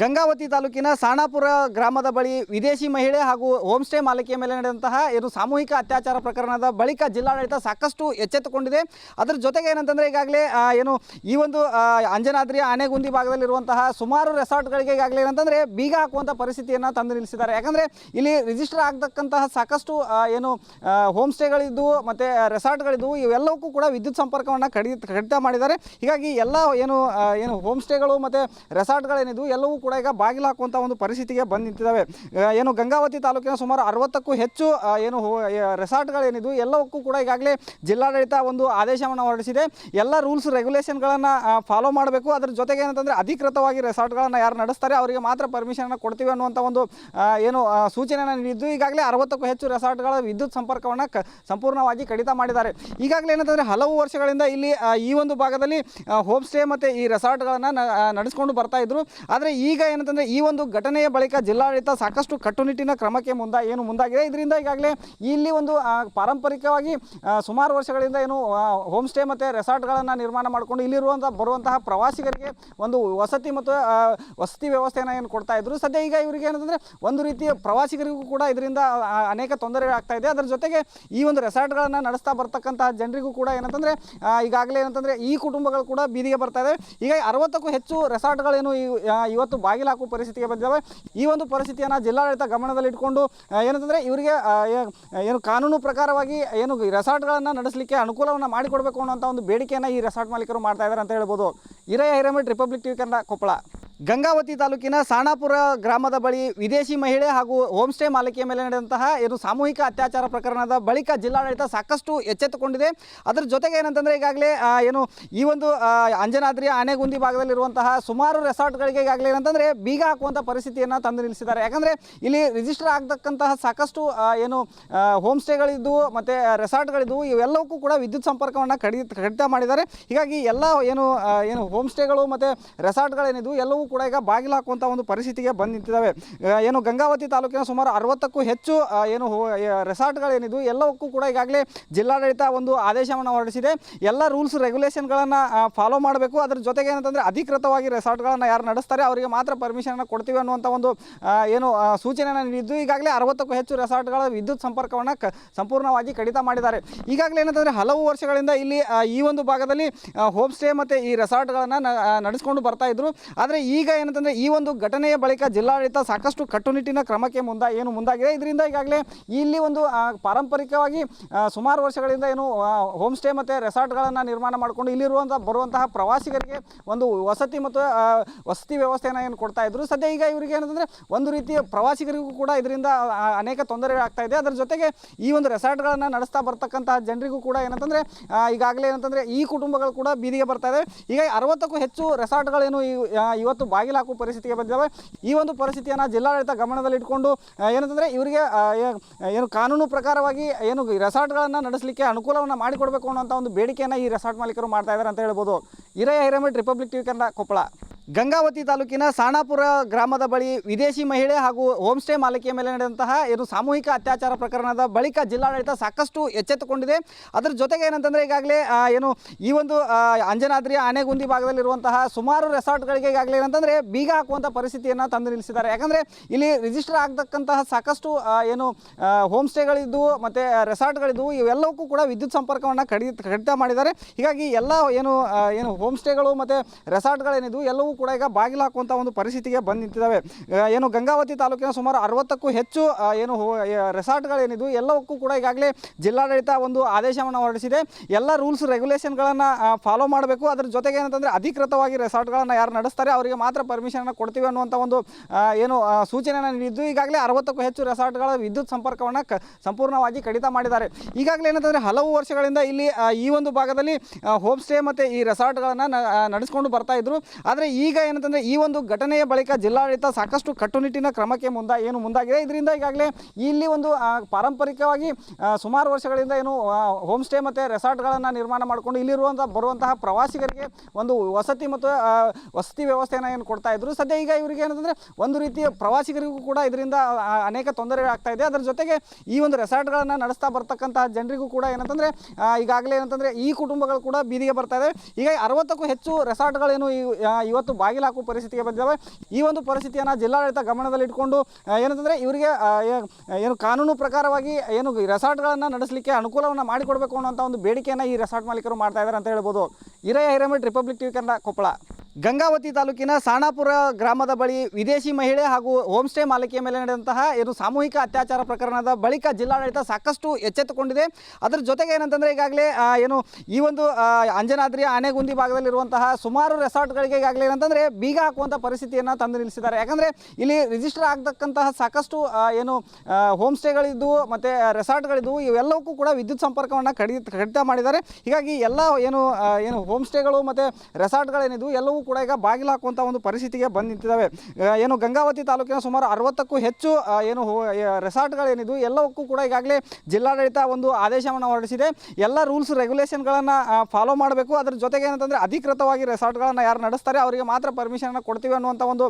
ಗಂಗಾವತಿ ತಾಲೂಕಿನ ಸಾಣಾಪುರ ಗ್ರಾಮದ ಬಳಿ ವಿದೇಶಿ ಮಹಿಳೆ ಹಾಗೂ ಹೋಮ್ ಸ್ಟೇ ಮಾಲಕಿಯ ಮೇಲೆ ನಡೆದಂತಹ ಸಾಮೂಹಿಕ ಅತ್ಯಾಚಾರ ಪ್ರಕರಣದ ಬಳಿಕ ಜಿಲ್ಲಾಡಳಿತ ಸಾಕಷ್ಟು ಎಚ್ಚೆತ್ತುಕೊಂಡಿದೆ. ಅದರ ಜೊತೆಗೆ ಏನಂತಂದರೆ ಈಗಾಗಲೇ ಈ ಒಂದು ಅಂಜನಾದ್ರಿ ಆನೆಗುಂದಿ ಭಾಗದಲ್ಲಿರುವಂತಹ ಸುಮಾರು ರೆಸಾರ್ಟ್ಗಳಿಗೆ ಈಗಾಗಲೇ ಏನಂತಂದರೆ ಬೀಗ ಹಾಕುವಂಥ ಪರಿಸ್ಥಿತಿಯನ್ನು ತಂದು ನಿಲ್ಲಿಸಿದ್ದಾರೆ. ಯಾಕಂದರೆ ಇಲ್ಲಿ ರಿಜಿಸ್ಟರ್ ಆಗತಕ್ಕಂತಹ ಸಾಕಷ್ಟು ಹೋಮ್ ಸ್ಟೇಗಳಿದ್ದು ಮತ್ತು ರೆಸಾರ್ಟ್ಗಳಿದ್ದು ಇವೆಲ್ಲವಕ್ಕೂ ಕೂಡ ವಿದ್ಯುತ್ ಸಂಪರ್ಕವನ್ನು ಕಡಿತ ಮಾಡಿದ್ದಾರೆ. ಹೀಗಾಗಿ ಎಲ್ಲ ಏನು ಹೋಮ್ ಸ್ಟೇಗಳು ಮತ್ತು ರೆಸಾರ್ಟ್ಗಳೇನಿದ್ದು ಎಲ್ಲವೂ ಕೂಡ ಈಗ ಬಾಗಿಲು ಹಾಕುವಂಥ ಒಂದು ಪರಿಸ್ಥಿತಿಗೆ ಬಂದು ನಿಂತಿದ್ದಾವೆ. ಗಂಗಾವತಿ ತಾಲೂಕಿನ ಸುಮಾರು 60ಕ್ಕೂ ಹೆಚ್ಚು ರೆಸಾರ್ಟ್ಗಳೇನಿದ್ದು ಎಲ್ಲವಕ್ಕೂ ಕೂಡ ಈಗಾಗಲೇ ಜಿಲ್ಲಾಡಳಿತ ಒಂದು ಆದೇಶವನ್ನು ಹೊರಡಿಸಿದೆ. ಎಲ್ಲ ರೂಲ್ಸ್ ರೆಗ್ಯುಲೇಷನ್ಗಳನ್ನು ಫಾಲೋ ಮಾಡಬೇಕು. ಅದರ ಜೊತೆಗೆ ಏನಂತಂದರೆ ಅಧಿಕೃತವಾಗಿ ರೆಸಾರ್ಟ್ಗಳನ್ನು ಯಾರು ನಡೆಸ್ತಾರೆ ಅವರಿಗೆ ಮಾತ್ರ ಪರ್ಮಿಷನ್ ಕೊಡ್ತೀವಿ ಅನ್ನುವಂಥ ಒಂದು ಸೂಚನೆಯನ್ನು ನೀಡಿದ್ದು ಈಗಾಗಲೇ 60ಕ್ಕೂ ಹೆಚ್ಚು ರೆಸಾರ್ಟ್ಗಳ ವಿದ್ಯುತ್ ಸಂಪರ್ಕವನ್ನು ಸಂಪೂರ್ಣವಾಗಿ ಕಡಿತ ಮಾಡಿದ್ದಾರೆ. ಈಗಾಗಲೇ ಏನಂತಂದರೆ ಹಲವು ವರ್ಷಗಳಿಂದ ಇಲ್ಲಿ ಈ ಒಂದು ಭಾಗದಲ್ಲಿ ಹೋಮ್ ಸ್ಟೇ ಮತ್ತು ಈ ರೆಸಾರ್ಟ್ಗಳನ್ನು ನಡೆಸ್ಕೊಂಡು ಬರ್ತಾ ಇದ್ರು. ಆದರೆ ಈಗ ಏನಂತಂದರೆ ಈ ಒಂದು ಘಟನೆಯ ಬಳಿಕ ಜಿಲ್ಲಾಡಳಿತ ಸಾಕಷ್ಟು ಕಟ್ಟುನಿಟ್ಟಿನ ಕ್ರಮಕ್ಕೆ ಮುಂದಾಗಿದೆ. ಇದರಿಂದ ಈಗಾಗಲೇ ಇಲ್ಲಿ ಒಂದು ಪಾರಂಪರಿಕವಾಗಿ ಸುಮಾರು ವರ್ಷಗಳಿಂದ ಹೋಮ್ ಸ್ಟೇ ಮತ್ತು ರೆಸಾರ್ಟ್ಗಳನ್ನು ನಿರ್ಮಾಣ ಮಾಡಿಕೊಂಡು ಬರುವಂತಹ ಪ್ರವಾಸಿಗರಿಗೆ ಒಂದು ವಸತಿ ಮತ್ತು ವಸತಿ ವ್ಯವಸ್ಥೆಯನ್ನು ಕೊಡ್ತಾ ಇದ್ರು. ಸದ್ಯ ಈಗ ಇವರಿಗೆ ಏನಂತಂದರೆ ಒಂದು ರೀತಿಯ ಪ್ರವಾಸಿಗರಿಗೂ ಕೂಡ ಇದರಿಂದ ಅನೇಕ ತೊಂದರೆಗಳಾಗ್ತಾ ಇದೆ. ಅದರ ಜೊತೆಗೆ ಈ ಒಂದು ರೆಸಾರ್ಟ್ಗಳನ್ನು ನಡೆಸ್ತಾ ಬರ್ತಕ್ಕಂತಹ ಜನರಿಗೂ ಕೂಡ ಏನಂತಂದರೆ ಈಗಾಗಲೇ ಏನಂತಂದರೆ ಈ ಕುಟುಂಬಗಳು ಕೂಡ ಬೀದಿಗೆ ಬರ್ತಾ ಇದ್ದಾವೆ. ಈಗ 60ಕ್ಕೂ ಹೆಚ್ಚು ರೆಸಾರ್ಟ್ಗಳೇನು ಇವತ್ತು ಬಾಗಿಲು ಹಾಕುವ ಪರಿಸ್ಥಿತಿಗೆ ಬಂದಿದ್ದಾವೆ. ಈ ಒಂದು ಪರಿಸ್ಥಿತಿಯನ್ನು ಜಿಲ್ಲಾಡಳಿತ ಗಮನದಲ್ಲಿಟ್ಕೊಂಡು ಏನಂತಂದರೆ ಇವರಿಗೆ ಕಾನೂನು ಪ್ರಕಾರವಾಗಿ ರೆಸಾರ್ಟ್ಗಳನ್ನು ನಡೆಸಲಿಕ್ಕೆ ಅನುಕೂಲವನ್ನು ಮಾಡಿಕೊಡಬೇಕು ಅನ್ನೋಂಥ ಒಂದು ಬೇಡಿಕೆಯನ್ನು ಈ ರೆಸಾರ್ಟ್ ಮಾಲೀಕರು ಮಾಡ್ತಾ ಇದ್ದಾರೆ ಅಂತ ಹೇಳ್ಬೋದು. ಹಿರೇಮಠ್, ರಿಪಬ್ಲಿಕ್ ಟಿವಿ ಕನ್ನಡ, ಕೊಪ್ಪಳ. ಗಂಗಾವತಿ ತಾಲೂಕಿನ ಸಾಣಾಪುರ ಗ್ರಾಮದ ಬಳಿ ವಿದೇಶಿ ಮಹಿಳೆ ಹಾಗೂ ಹೋಮ್ ಸ್ಟೇ ಮಾಲಕಿಯ ಮೇಲೆ ನಡೆದಂತಹ ಸಾಮೂಹಿಕ ಅತ್ಯಾಚಾರ ಪ್ರಕರಣದ ಬಳಿಕ ಜಿಲ್ಲಾಡಳಿತ ಸಾಕಷ್ಟು ಎಚ್ಚೆತ್ತುಕೊಂಡಿದೆ. ಅದರ ಜೊತೆಗೆ ಏನಂತಂದರೆ ಈಗಾಗಲೇ ಈ ಒಂದು ಅಂಜನಾದ್ರಿ ಆನೆಗುಂದಿ ಭಾಗದಲ್ಲಿರುವಂತಹ ಸುಮಾರು ರೆಸಾರ್ಟ್ಗಳಿಗೆ ಈಗಾಗಲೇ ಏನಂತಂದರೆ ಬೀಗ ಹಾಕುವಂಥ ಪರಿಸ್ಥಿತಿಯನ್ನು ತಂದು ನಿಲ್ಲಿಸಿದ್ದಾರೆ. ಯಾಕಂದರೆ ಇಲ್ಲಿ ರಿಜಿಸ್ಟರ್ ಆಗತಕ್ಕಂತಹ ಸಾಕಷ್ಟು ಹೋಮ್ ಸ್ಟೇಗಳಿದ್ದು ಮತ್ತು ರೆಸಾರ್ಟ್ಗಳಿದ್ದು ಇವೆಲ್ಲವಕ್ಕೂ ಕೂಡ ವಿದ್ಯುತ್ ಸಂಪರ್ಕವನ್ನು ಕಡಿತ ಮಾಡಿದ್ದಾರೆ. ಹೀಗಾಗಿ ಎಲ್ಲ ಹೋಮ್ ಸ್ಟೇಗಳು ಮತ್ತು ರೆಸಾರ್ಟ್ಗಳೇನಿದ್ದು ಎಲ್ಲವೂ ಕೂಡ ಈಗ ಬಾಗಿಲು ಹಾಕುವಂಥ ಒಂದು ಪರಿಸ್ಥಿತಿಗೆ ಬಂದು ನಿಂತಿದ್ದಾವೆ. ಗಂಗಾವತಿ ತಾಲೂಕಿನ ಸುಮಾರು 60ಕ್ಕೂ ಹೆಚ್ಚು ರೆಸಾರ್ಟ್ಗಳೇನಿದ್ದು ಎಲ್ಲವಕ್ಕೂ ಕೂಡ ಈಗಾಗಲೇ ಜಿಲ್ಲಾಡಳಿತ ಒಂದು ಆದೇಶವನ್ನು ಹೊರಡಿಸಿದೆ. ಎಲ್ಲ ರೂಲ್ಸ್ ರೆಗ್ಯುಲೇಷನ್ಗಳನ್ನು ಫಾಲೋ ಮಾಡಬೇಕು. ಅದರ ಜೊತೆಗೆ ಏನಂತಂದರೆ ಅಧಿಕೃತವಾಗಿ ರೆಸಾರ್ಟ್ಗಳನ್ನು ಯಾರು ನಡೆಸ್ತಾರೆ ಅವರಿಗೆ ಮಾತ್ರ ಪರ್ಮಿಷನ್ ಕೊಡ್ತೀವಿ ಅನ್ನುವಂಥ ಒಂದು ಸೂಚನೆಯನ್ನು ನೀಡಿದ್ದು ಈಗಾಗಲೇ 60ಕ್ಕೂ ಹೆಚ್ಚು ರೆಸಾರ್ಟ್ಗಳ ವಿದ್ಯುತ್ ಸಂಪರ್ಕವನ್ನು ಸಂಪೂರ್ಣವಾಗಿ ಕಡಿತ ಮಾಡಿದ್ದಾರೆ. ಈಗಾಗಲೇ ಏನಂತಂದರೆ ಹಲವು ವರ್ಷಗಳಿಂದ ಇಲ್ಲಿ ಈ ಒಂದು ಭಾಗದಲ್ಲಿ ಹೋಮ್ ಸ್ಟೇ ಮತ್ತು ಈ ರೆಸಾರ್ಟ್ಗಳನ್ನು ನಡೆಸ್ಕೊಂಡು ಬರ್ತಾ ಇದ್ರು. ಆದರೆ ಈಗ ಏನಂತಂದರೆ ಈ ಒಂದು ಘಟನೆಯ ಬಳಿಕ ಜಿಲ್ಲಾಡಳಿತ ಸಾಕಷ್ಟು ಕಟ್ಟುನಿಟ್ಟಿನ ಕ್ರಮಕ್ಕೆ ಮುಂದಾಗಿದೆ. ಇದರಿಂದ ಈಗಾಗಲೇ ಇಲ್ಲಿ ಒಂದು ಪಾರಂಪರಿಕವಾಗಿ ಸುಮಾರು ವರ್ಷಗಳಿಂದ ಹೋಮ್ ಸ್ಟೇ ಮತ್ತು ರೆಸಾರ್ಟ್ಗಳನ್ನು ನಿರ್ಮಾಣ ಮಾಡಿಕೊಂಡು ಬರುವಂತಹ ಪ್ರವಾಸಿಗರಿಗೆ ಒಂದು ವಸತಿ ಮತ್ತು ವಸತಿ ವ್ಯವಸ್ಥೆಯನ್ನು ಕೊಡ್ತಾ ಇದ್ರು. ಸದ್ಯ ಈಗ ಇವರಿಗೆ ಏನಂತಂದರೆ ಒಂದು ರೀತಿಯ ಪ್ರವಾಸಿಗರಿಗೂ ಕೂಡ ಇದರಿಂದ ಅನೇಕ ತೊಂದರೆಗಳಾಗ್ತಾ ಇದೆ. ಅದರ ಜೊತೆಗೆ ಈ ಒಂದು ರೆಸಾರ್ಟ್ಗಳನ್ನು ನಡೆಸ್ತಾ ಬರ್ತಕ್ಕಂತಹ ಜನರಿಗೂ ಕೂಡ ಏನಂತಂದರೆ ಈಗಾಗಲೇ ಏನಂತಂದರೆ ಈ ಕುಟುಂಬಗಳು ಕೂಡ ಬೀದಿಗೆ ಬರ್ತಾ ಇದ್ದಾವೆ. ಈಗ 60ಕ್ಕೂ ಹೆಚ್ಚು ರೆಸಾರ್ಟ್ಗಳೇನು ಇವತ್ತು ಬಾಗಿಲು ಹಾಕುವ ಪರಿಸ್ಥಿತಿಗೆ ಬಂದಿದ್ದಾವೆ. ಈ ಒಂದು ಪರಿಸ್ಥಿತಿಯನ್ನು ಜಿಲ್ಲಾಡಳಿತ ಗಮನದಲ್ಲಿಟ್ಕೊಂಡು ಏನಂತಂದರೆ ಇವರಿಗೆ ಕಾನೂನು ಪ್ರಕಾರವಾಗಿ ರೆಸಾರ್ಟ್ಗಳನ್ನು ನಡೆಸಲಿಕ್ಕೆ ಅನುಕೂಲವನ್ನು ಮಾಡಿಕೊಡಬೇಕು ಅನ್ನೋಂಥ ಒಂದು ಬೇಡಿಕೆಯನ್ನು ಈ ರೆಸಾರ್ಟ್ ಮಾಲೀಕರು ಮಾಡ್ತಾ ಇದ್ದಾರೆ ಅಂತ ಹೇಳ್ಬೋದು. ಹಿರೇಮಠ್, ರಿಪಬ್ಲಿಕ್ ಟಿವಿ ಕನ್ನಡ, ಕೊಪ್ಪಳ. ಗಂಗಾವತಿ ತಾಲೂಕಿನ ಸಾಣಾಪುರ ಗ್ರಾಮದ ಬಳಿ ವಿದೇಶಿ ಮಹಿಳೆ ಹಾಗೂ ಹೋಮ್ ಸ್ಟೇ ಮಾಲಕಿಯ ಮೇಲೆ ನಡೆದಂತಹ ಸಾಮೂಹಿಕ ಅತ್ಯಾಚಾರ ಪ್ರಕರಣದ ಬಳಿಕ ಜಿಲ್ಲಾಡಳಿತ ಸಾಕಷ್ಟು ಎಚ್ಚೆತ್ತುಕೊಂಡಿದೆ. ಅದರ ಜೊತೆಗೆ ಏನಂತಂದರೆ ಈಗಾಗಲೇ ಈ ಒಂದು ಅಂಜನಾದ್ರಿ ಆನೆಗುಂದಿ ಭಾಗದಲ್ಲಿರುವಂತಹ ಸುಮಾರು ರೆಸಾರ್ಟ್ಗಳಿಗೆ ಈಗಾಗಲೇ ಏನಂತಂದರೆ ಬೀಗ ಹಾಕುವಂಥ ಪರಿಸ್ಥಿತಿಯನ್ನು ತಂದು ನಿಲ್ಲಿಸಿದ್ದಾರೆ. ಯಾಕಂದರೆ ಇಲ್ಲಿ ರಿಜಿಸ್ಟರ್ ಆಗತಕ್ಕಂತಹ ಸಾಕಷ್ಟು ಹೋಮ್ ಸ್ಟೇಗಳಿದ್ದು ಮತ್ತು ರೆಸಾರ್ಟ್ಗಳಿದ್ದು ಇವೆಲ್ಲವಕ್ಕೂ ಕೂಡ ವಿದ್ಯುತ್ ಸಂಪರ್ಕವನ್ನು ಕಡಿತ ಮಾಡಿದ್ದಾರೆ. ಹೀಗಾಗಿ ಎಲ್ಲ ಹೋಮ್ ಸ್ಟೇಗಳು ಮತ್ತು ರೆಸಾರ್ಟ್ಗಳೇನಿದ್ದು ಎಲ್ಲವೂ ಕೂಡ ಈಗ ಬಾಗಿಲು ಹಾಕುವಂಥ ಒಂದು ಪರಿಸ್ಥಿತಿಗೆ ಬಂದು ನಿಂತಿದ್ದಾವೆ. ಗಂಗಾವತಿ ತಾಲೂಕಿನ ಸುಮಾರು 60ಕ್ಕೂ ಹೆಚ್ಚು ರೆಸಾರ್ಟ್ಗಳೇನಿದ್ದು ಎಲ್ಲವಕ್ಕೂ ಕೂಡ ಈಗಾಗಲೇ ಜಿಲ್ಲಾಡಳಿತ ಒಂದು ಆದೇಶವನ್ನು ಹೊರಡಿಸಿದೆ. ಎಲ್ಲ ರೂಲ್ಸ್ ರೆಗ್ಯುಲೇಷನ್ಗಳನ್ನು ಫಾಲೋ ಮಾಡಬೇಕು. ಅದರ ಜೊತೆಗೆ ಏನಂತಂದರೆ ಅಧಿಕೃತವಾಗಿ ರೆಸಾರ್ಟ್ಗಳನ್ನು ಯಾರು ನಡೆಸ್ತಾರೆ ಅವರಿಗೆ ಮಾತ್ರ ಪರ್ಮಿಷನ್ ಕೊಡ್ತೀವಿ ಅನ್ನುವಂಥ ಒಂದು ಸೂಚನೆಯನ್ನು ನೀಡಿದ್ದು ಈಗಾಗಲೇ 60ಕ್ಕೂ ಹೆಚ್ಚು ರೆಸಾರ್ಟ್ಗಳ ವಿದ್ಯುತ್ ಸಂಪರ್ಕವನ್ನು ಸಂಪೂರ್ಣವಾಗಿ ಕಡಿತ ಮಾಡಿದ್ದಾರೆ. ಈಗಾಗಲೇ ಏನಂತಂದರೆ ಹಲವು ವರ್ಷಗಳಿಂದ ಇಲ್ಲಿ ಈ ಒಂದು ಭಾಗದಲ್ಲಿ ಹೋಮ್ ಸ್ಟೇ ಮತ್ತು ಈ ರೆಸಾರ್ಟ್ಗಳನ್ನು ನಡೆಸ್ಕೊಂಡು ಬರ್ತಾ ಇದ್ರು. ಆದರೆ ಈಗ ಏನಂತಂದರೆ ಈ ಒಂದು ಘಟನೆಯ ಬಳಿಕ ಜಿಲ್ಲಾಡಳಿತ ಸಾಕಷ್ಟು ಕಟ್ಟುನಿಟ್ಟಿನ ಕ್ರಮಕ್ಕೆ ಮುಂದಾಗಿದೆ. ಇದರಿಂದ ಈಗಾಗಲೇ ಇಲ್ಲಿ ಒಂದು ಪಾರಂಪರಿಕವಾಗಿ ಸುಮಾರು ವರ್ಷಗಳಿಂದ ಹೋಮ್ ಸ್ಟೇ ಮತ್ತು ರೆಸಾರ್ಟ್ಗಳನ್ನು ನಿರ್ಮಾಣ ಮಾಡಿಕೊಂಡು ಬರುವಂತಹ ಪ್ರವಾಸಿಗರಿಗೆ ಒಂದು ವಸತಿ ಮತ್ತು ವಸತಿ ವ್ಯವಸ್ಥೆಯನ್ನು ಕೊಡ್ತಾ ಇದ್ರು. ಸದ್ಯ ಈಗ ಇವರಿಗೆ ಏನಂತಂದರೆ ಒಂದು ರೀತಿಯ ಪ್ರವಾಸಿಗರಿಗೂ ಕೂಡ ಇದರಿಂದ ಅನೇಕ ತೊಂದರೆಗಳಾಗ್ತಾ ಇದೆ. ಅದರ ಜೊತೆಗೆ ಈ ಒಂದು ರೆಸಾರ್ಟ್ಗಳನ್ನು ನಡೆಸ್ತಾ ಬರ್ತಕ್ಕಂತಹ ಜನರಿಗೂ ಕೂಡ ಏನಂತಂದರೆ ಈಗಾಗಲೇ ಏನಂತಂದರೆ ಈ ಕುಟುಂಬಗಳು ಕೂಡ ಬೀದಿಗೆ ಬರ್ತಾ ಇದ್ದಾವೆ. ಈಗ 60ಕ್ಕೂ ಹೆಚ್ಚು ರೆಸಾರ್ಟ್ಗಳೇನು ಇವತ್ತು ಇವತ್ತು ಬಾಗಿಲು ಹಾಕುವ ಪರಿಸ್ಥಿತಿಗೆ ಬಂದಿದ್ದಾವೆ. ಈ ಒಂದು ಪರಿಸ್ಥಿತಿಯನ್ನು ಜಿಲ್ಲಾಡಳಿತ ಗಮನದಲ್ಲಿಟ್ಟುಕೊಂಡು ಏನಂತಂದರೆ ಇವರಿಗೆ ಏನು ಕಾನೂನು ಪ್ರಕಾರವಾಗಿ ಏನು ರೆಸಾರ್ಟ್ಗಳನ್ನು ನಡೆಸಲಿಕ್ಕೆ ಅನುಕೂಲವನ್ನು ಮಾಡಿಕೊಡಬೇಕು ಅನ್ನೋಂಥ ಒಂದು ಬೇಡಿಕೆಯನ್ನು ಈ ರೆಸಾರ್ಟ್ ಮಾಲೀಕರು ಮಾಡ್ತಾ ಇದ್ದಾರೆ ಅಂತ ಹೇಳ್ಬೋದು. ಹಿರಯ್ಯ ಹಿರೇಮಠ್, ರಿಪಬ್ಲಿಕ್ ಟಿವಿ ಕನ್ನಡ, ಕೊಪ್ಪಳ. ಗಂಗಾವತಿ ತಾಲೂಕಿನ ಸಾಣಾಪುರ ಗ್ರಾಮದ ಬಳಿ ವಿದೇಶಿ ಮಹಿಳೆ ಹಾಗೂ ಹೋಮ್ ಸ್ಟೇ ಮಾಲೀಕೆಯ ಮೇಲೆ ನಡೆದಂತಹ ಏನು ಸಾಮೂಹಿಕ ಅತ್ಯಾಚಾರ ಪ್ರಕರಣದ ಬಳಿಕ ಜಿಲ್ಲಾಡಳಿತ ಸಾಕಷ್ಟು ಎಚ್ಚೆತ್ತುಕೊಂಡಿದೆ. ಅದರ ಜೊತೆಗೆ ಏನಂತಂದರೆ ಈಗಾಗಲೇ ಏನು ಈ ಒಂದು ಅಂಜನಾದ್ರಿಯ ಆನೆಗುಂದಿ ಭಾಗದಲ್ಲಿರುವಂತಹ ಸುಮಾರು ರೆಸಾರ್ಟ್ಗಳಿಗೆ ಈಗಾಗಲೇ ಏನಂತಂದರೆ ಬೀಗ ಹಾಕುವಂಥ ಪರಿಸ್ಥಿತಿಯನ್ನು ತಂದು ನಿಲ್ಲಿಸಿದ್ದಾರೆ. ಯಾಕಂದರೆ ಇಲ್ಲಿ ರಿಜಿಸ್ಟರ್ ಆಗತಕ್ಕಂತಹ ಸಾಕಷ್ಟು ಏನು ಹೋಮ್ ಸ್ಟೇಗಳಿದ್ದು ಮತ್ತು ರೆಸಾರ್ಟ್ಗಳಿದ್ದು ಇವೆಲ್ಲವಕ್ಕೂ ಕೂಡ ವಿದ್ಯುತ್ ಸಂಪರ್ಕವನ್ನು ಕಡಿತ ಮಾಡಿದ್ದಾರೆ. ಹೀಗಾಗಿ ಎಲ್ಲ ಏನು ಹೋಮ್ ಸ್ಟೇಗಳು ಮತ್ತು ರೆಸಾರ್ಟ್ಗಳೇನಿದ್ದು ಎಲ್ಲವೂ ಕೂಡ ಈಗ ಬಾಗಿಲು ಹಾಕುವಂಥ ಒಂದು ಪರಿಸ್ಥಿತಿಗೆ ಬಂದು ನಿಂತಿದ್ದಾವೆ. ಏನು ಗಂಗಾವತಿ ತಾಲೂಕಿನ ಸುಮಾರು 60ಕ್ಕೂ ಹೆಚ್ಚು ಏನು ರೆಸಾರ್ಟ್ಗಳೇನಿದ್ದು ಎಲ್ಲವಕ್ಕೂ ಕೂಡ ಈಗಾಗಲೇ ಜಿಲ್ಲಾಡಳಿತ ಒಂದು ಆದೇಶವನ್ನು ಹೊರಡಿಸಿದೆ. ಎಲ್ಲ ರೂಲ್ಸ್ ರೆಗ್ಯುಲೇಷನ್ಗಳನ್ನು ಫಾಲೋ ಮಾಡಬೇಕು. ಅದ್ರ ಜೊತೆಗೆ ಏನಂತಂದರೆ ಅಧಿಕೃತವಾಗಿ ರೆಸಾರ್ಟ್ಗಳನ್ನು ಯಾರು ನಡೆಸ್ತಾರೆ ಅವರಿಗೆ ಮಾತ್ರ ಪರ್ಮಿಷನನ್ನು ಕೊಡ್ತೀವಿ ಅನ್ನುವಂಥ ಒಂದು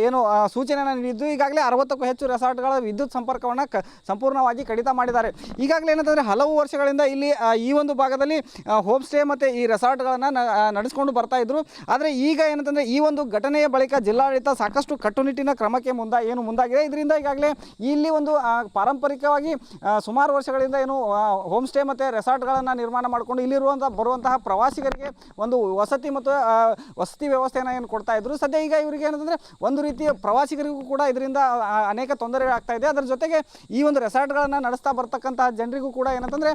ಏನು ಸೂಚನೆಯನ್ನು ನೀಡಿದ್ದು ಈಗಾಗಲೇ 60ಕ್ಕೂ ಹೆಚ್ಚು ರೆಸಾರ್ಟ್ಗಳ ವಿದ್ಯುತ್ ಸಂಪರ್ಕವನ್ನು ಸಂಪೂರ್ಣವಾಗಿ ಕಡಿತ ಮಾಡಿದ್ದಾರೆ. ಈಗಾಗಲೇ ಏನಂತಂದರೆ ಹಲವು ವರ್ಷಗಳಿಂದ ಇಲ್ಲಿ ಈ ಒಂದು ಭಾಗದಲ್ಲಿ ಹೋಮ್ ಸ್ಟೇ ಮತ್ತು ಈ ರೆಸಾರ್ಟ್ಗಳನ್ನು ನಡೆಸ್ಕೊಂಡು ಬರ್ತಾ ಇದ್ರು. ಆದರೆ ಈಗ ಏನಂತಂದರೆ ಈ ಒಂದು ಘಟನೆಯ ಬಳಿಕ ಜಿಲ್ಲಾಡಳಿತ ಸಾಕಷ್ಟು ಕಟ್ಟುನಿಟ್ಟಿನ ಕ್ರಮಕ್ಕೆ ಮುಂದಾಗಿದೆ. ಇದರಿಂದ ಈಗಾಗಲೇ ಇಲ್ಲಿ ಒಂದು ಪಾರಂಪರಿಕವಾಗಿ ಸುಮಾರು ವರ್ಷಗಳಿಂದ ಏನು ಹೋಮ್ ಸ್ಟೇ ಮತ್ತು ರೆಸಾರ್ಟ್ಗಳನ್ನು ನಿರ್ಮಾಣ ಮಾಡಿಕೊಂಡು ಬರುವಂತಹ ಪ್ರವಾಸಿಗರಿಗೆ ಒಂದು ವಸತಿ ಮತ್ತು ವಸತಿ ವ್ಯವಸ್ಥೆಯನ್ನು ಏನು ಕೊಡ್ತಾ ಇದ್ರು. ಸದ್ಯ ಈಗ ಇವರಿಗೆ ಏನಂತಂದರೆ ಒಂದು ರೀತಿಯ ಪ್ರವಾಸಿಗರಿಗೂ ಕೂಡ ಇದರಿಂದ ಅನೇಕ ತೊಂದರೆಗಳಾಗ್ತಾ ಇದೆ. ಅದರ ಜೊತೆಗೆ ಈ ಒಂದು ರೆಸಾರ್ಟ್ಗಳನ್ನು ನಡೆಸ್ತಾ ಬರ್ತಕ್ಕಂತಹ ಜನರಿಗೂ ಕೂಡ ಏನಂತಂದರೆ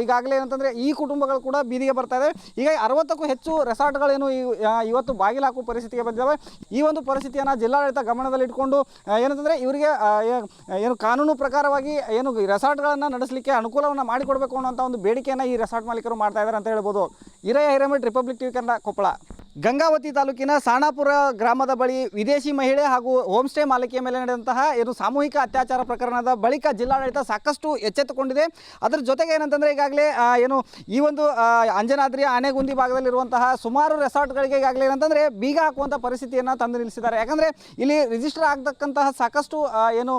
ಈಗಾಗಲೇ ಏನಂತಂದರೆ ಈ ಕುಟುಂಬಗಳು ಕೂಡ ಬೀದಿಗೆ ಬರ್ತಾ ಇದ್ದಾವೆ. ಈಗ 60ಕ್ಕೂ ಹೆಚ್ಚು ರೆಸಾರ್ಟ್ಗಳೇನು ಇವತ್ತು ಬಾಗಿಲು ಹಾಕುವ ಪರಿಸ್ಥಿತಿಗೆ ಬಂದಿದ್ದಾವೆ. ಈ ಒಂದು ಪರಿಸ್ಥಿತಿಯನ್ನು ಜಿಲ್ಲಾಡಳಿತ ಗಮನದಲ್ಲಿಟ್ಟುಕೊಂಡು ಏನಂತಂದರೆ ಇವರಿಗೆ ಏನು ಕಾನೂನು ಪ್ರಕಾರವಾಗಿ ಏನು ರೆಸಾರ್ಟ್ಗಳನ್ನು ನಡೆಸಲಿಕ್ಕೆ ಅನುಕೂಲವನ್ನು ಮಾಡಿಕೊಡಬೇಕು ಅನ್ನೋಂಥ ಒಂದು ಬೇಡಿಕೆಯನ್ನು ಈ ರೆಸಾರ್ಟ್ ಮಾಲೀಕರು ಮಾಡ್ತಾ ಇದ್ದಾರೆ ಅಂತ ಹೇಳ್ಬೋದು. ಹಿರಯ್ಯ ಹಿರೇಮಠ್, ರಿಪಬ್ಲಿಕ್ ಟಿವಿ ಕನ್ನಡ, ಕೊಪ್ಪಳ. ಗಂಗಾವತಿ ತಾಲೂಕಿನ ಸಾಣಾಪುರ ಗ್ರಾಮದ ಬಳಿ ವಿದೇಶಿ ಮಹಿಳೆ ಹಾಗೂ ಹೋಮ್ ಸ್ಟೇ ಮಾಲೀಕೆಯ ಮೇಲೆ ನಡೆದಂತಹ ಏನು ಸಾಮೂಹಿಕ ಅತ್ಯಾಚಾರ ಪ್ರಕರಣದ ಬಳಿಕ ಜಿಲ್ಲಾಡಳಿತ ಸಾಕಷ್ಟು ಎಚ್ಚೆತ್ತುಕೊಂಡಿದೆ. ಅದರ ಜೊತೆಗೆ ಏನಂತಂದರೆ ಈಗಾಗಲೇ ಏನು ಈ ಒಂದು ಅಂಜನಾದ್ರಿಯ ಆನೆಗುಂದಿ ಭಾಗದಲ್ಲಿರುವಂತಹ ಸುಮಾರು ರೆಸಾರ್ಟ್ಗಳಿಗೆ ಈಗಾಗಲೇ ಏನಂತಂದರೆ ಬೀಗ ಹಾಕುವಂಥ ಪರಿಸ್ಥಿತಿಯನ್ನು ತಂದು ನಿಲ್ಲಿಸಿದ್ದಾರೆ. ಯಾಕಂದರೆ ಇಲ್ಲಿ ರಿಜಿಸ್ಟರ್ ಆಗತಕ್ಕಂತಹ ಸಾಕಷ್ಟು ಏನು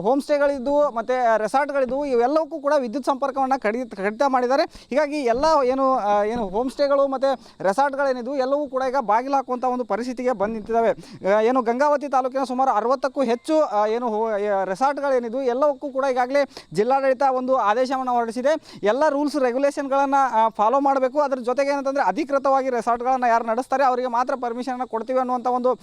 ಹೋಮ್ ಸ್ಟೇಗಳಿದ್ದು ಮತ್ತು ರೆಸಾರ್ಟ್ಗಳಿದ್ದು ಇವೆಲ್ಲವಕ್ಕೂ ಕೂಡ ವಿದ್ಯುತ್ ಸಂಪರ್ಕವನ್ನು ಕಡಿತ ಮಾಡಿದ್ದಾರೆ. ಹೀಗಾಗಿ ಎಲ್ಲ ಏನು ಹೋಮ್ ಸ್ಟೇಗಳು ಮತ್ತು ರೆಸಾರ್ಟ್ಗಳೇನಿದ್ದು ಎಲ್ಲವೂ ಕೂಡ ಈಗ ಬಾಗಿಲು ಹಾಕುವಂಥ ಒಂದು ಪರಿಸ್ಥಿತಿಗೆ ಬಂದು ನಿಂತಿದ್ದಾವೆ. ಏನು ಗಂಗಾವತಿ ತಾಲೂಕಿನ ಸುಮಾರು 60ಕ್ಕೂ ಹೆಚ್ಚು ಏನು ರೆಸಾರ್ಟ್ಗಳೇನಿದ್ದು ಎಲ್ಲವಕ್ಕೂ ಕೂಡ ಈಗಾಗಲೇ ಜಿಲ್ಲಾಡಳಿತ ಒಂದು ಆದೇಶವನ್ನು ಹೊರಡಿಸಿದೆ. ಎಲ್ಲ ರೂಲ್ಸ್ ರೆಗ್ಯುಲೇಷನ್ಗಳನ್ನು ಫಾಲೋ ಮಾಡಬೇಕು. ಅದ್ರ ಜೊತೆಗೆ ಏನಂತಂದರೆ ಅಧಿಕೃತವಾಗಿ ರೆಸಾರ್ಟ್ಗಳನ್ನು ಯಾರು ನಡೆಸ್ತಾರೆ ಅವರಿಗೆ ಮಾತ್ರ ಪರ್ಮಿಷನನ್ನು ಕೊಡ್ತೀವಿ ಅನ್ನುವಂಥ ಒಂದು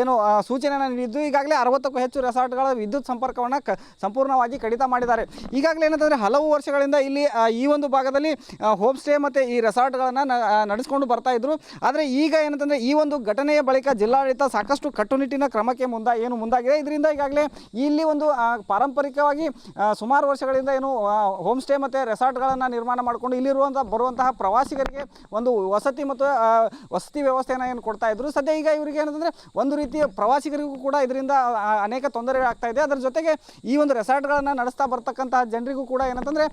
ಏನು ಸೂಚನೆಯನ್ನು ನೀಡಿದ್ದು ಈಗಾಗಲೇ 60ಕ್ಕೂ ಹೆಚ್ಚು ರೆಸಾರ್ಟ್ಗಳ ವಿದ್ಯುತ್ ಸಂಪರ್ಕವನ್ನು ಸಂಪೂರ್ಣವಾಗಿ ಕಡಿತ ಮಾಡಿದ್ದಾರೆ. ಈಗಾಗಲೇ ಏನಂತಂದರೆ ಹಲವು ವರ್ಷಗಳಿಂದ ಇಲ್ಲಿ ಈ ಒಂದು ಭಾಗದಲ್ಲಿ ಹೋಮ್ ಸ್ಟೇ ಮತ್ತು ಈ ರೆಸಾರ್ಟ್ಗಳನ್ನು ನಡೆಸ್ಕೊಂಡು ಬರ್ತಾ ಇದ್ರು. ಆದರೆ ಈಗ ಏನಂತಂದರೆ ಈ ಒಂದು ಘಟನೆಯ ಬಳಿಕ ಜಿಲ್ಲಾಡಳಿತ ಸಾಕಷ್ಟು ಕಟ್ಟುನಿಟ್ಟಿನ ಕ್ರಮಕ್ಕೆ ಮುಂದಾಗಿದೆ. ಇದರಿಂದ ಈಗಾಗಲೇ ಇಲ್ಲಿ ಒಂದು ಪಾರಂಪರಿಕವಾಗಿ ಸುಮಾರು ವರ್ಷಗಳಿಂದ ಏನು ಹೋಮ್ ಸ್ಟೇ ಮತ್ತು ರೆಸಾರ್ಟ್ಗಳನ್ನು ನಿರ್ಮಾಣ ಮಾಡಿಕೊಂಡು ಬರುವಂತಹ ಪ್ರವಾಸಿಗರಿಗೆ ಒಂದು ವಸತಿ ಮತ್ತು ವಸತಿ ವ್ಯವಸ್ಥೆಯನ್ನು ಏನು ಕೊಡ್ತಾ ಇದ್ರು. ಸದ್ಯ ಈಗ ಇವರಿಗೆ ಏನಂತಂದರೆ ಒಂದು ರೀತಿಯ ಪ್ರವಾಸಿಗರಿಗೂ ಕೂಡ ಇದರಿಂದ ಅನೇಕ ತೊಂದರೆಗಳಾಗ್ತಾ ಇದೆ. ಅದರ ಜೊತೆಗೆ ಈ ಒಂದು ರೆಸಾರ್ಟ್ಗಳನ್ನು ನಡೆಸ್ತಾ ಬರ್ತಕ್ಕಂತಹ ಜನರಿಗೂ ಕೂಡ ಏನಂತಂದರೆ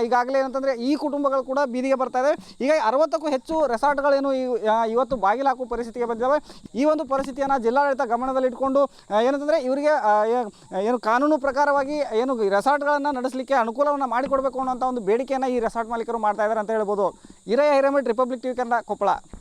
ಈಗಾಗಲೇ ಏನಂತಂದರೆ ಈ ಕುಟುಂಬಗಳು ಕೂಡ ಬೀದಿಗೆ ಬರ್ತಾ ಇದ್ದಾವೆ. ಈಗ 60ಕ್ಕೂ ಹೆಚ್ಚು ರೆಸಾರ್ಟ್ಗಳೇನು ಇವತ್ತು ಬಾಗಿಲು ಹಾಕುವ ಪರಿಸ್ಥಿತಿಗೆ ಬಂದಿದ್ದಾವೆ. ಈ ಒಂದು ಪರಿಸ್ಥಿತಿಯನ್ನು ಜಿಲ್ಲಾಡಳಿತ ಗಮನದಲ್ಲಿಟ್ಟುಕೊಂಡು ಏನಂತಂದರೆ ಇವರಿಗೆ ಏನು ಕಾನೂನು ಪ್ರಕಾರವಾಗಿ ಏನು ರೆಸಾರ್ಟ್ಗಳನ್ನು ನಡೆಸಲಿಕ್ಕೆ ಅನುಕೂಲವನ್ನು ಮಾಡಿಕೊಡಬೇಕು ಅನ್ನೋಂಥ ಒಂದು ಬೇಡಿಕೆಯನ್ನು ಈ ರೆಸಾರ್ಟ್ ಮಾಲೀಕರು ಮಾಡ್ತಾ ಇದ್ದಾರೆ ಅಂತ ಹೇಳ್ಬೋದು. ಹಿರಯ್ಯ ಹಿರೇಮಠ್, ರಿಪಬ್ಲಿಕ್ ಟಿವಿ ಕನ್ನಡ, ಕೊಪ್ಪಳ.